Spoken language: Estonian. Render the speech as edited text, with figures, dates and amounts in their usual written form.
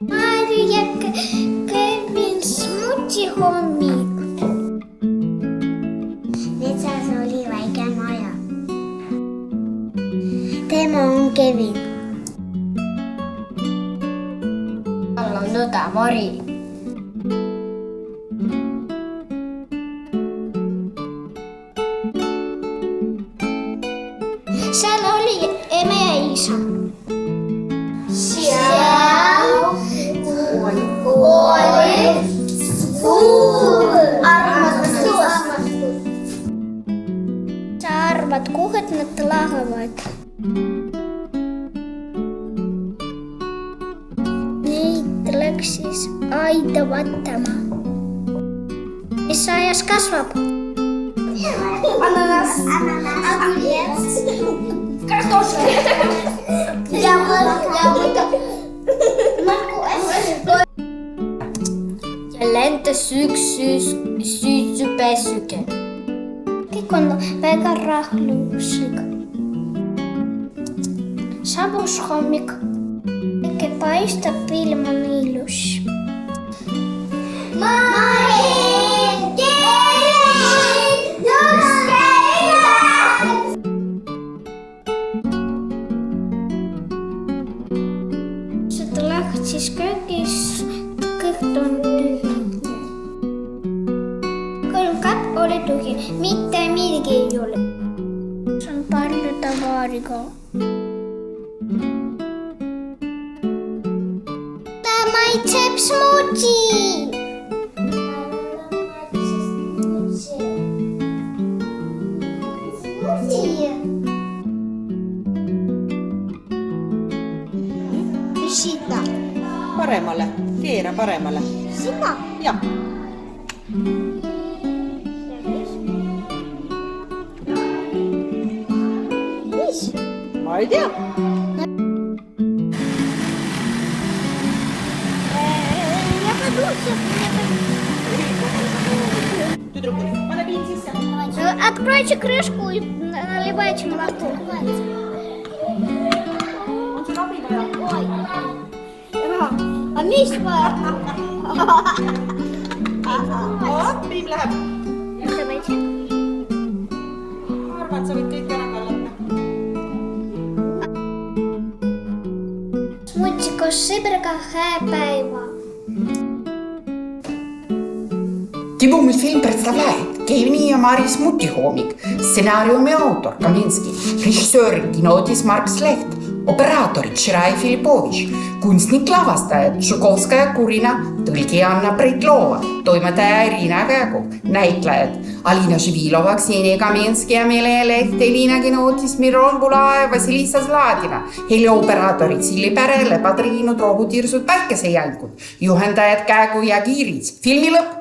Mari ja Kevin smutihommik. Metsas oli väike maja. Tema on Kevin. Tal on nõda Mari. Seal oli ema ja isa. Seal oli suur armastus. Sa arvad, kuhu nad lähevad? Neid läks siis aida vaatama. Mis ajas kasvab? Ananas. Огурец. Картошка. Яблоко. Ja lentas üks süütsupässuke. Kõik on väga rahlusega. Saabus hommik. Äkki paistab, ilm on ilus. Seda läksis köögis, kõik on tühi. Kõlkap oli tühi, mitte midagi ei ole. See on palju tavaariga. Ta maitseb smuutsi. Sita. Paremale, keera paremale. Sita? Jah. Mis? Ma ei tea. Тüdrukul, pane piin sisse. Откройте крышку и наливайте молоко. On sul abi vaja? А mis vaja? Piim läheb. Давайте. Ma arvan, et sa võid kõik ära kallata. Smutsi koos sõbraga hää päeva. Киномультфильм представляет Кевин и Мари Смутихомик, сценариум и автор Каменский, режиссер кинодис Марk Sleht, operaator Tšerai Filipovitš, kunstnik-lavastaja Žukovskaja Kurina, tõlgi Anna Pritlova, toimetaja Irina Käekov, näitlejad Alina Živilova, Ksenia Kamenski ja Mele Leht, Elina Kinootis, Miron Bulaev, Vassilisa Zladina, helioperaatorid Silli Pärele, Padriinu, Troogu Tirsud, Päikesejänkud, juhendajad Käeku ja Kiirits. Filmi lõpp.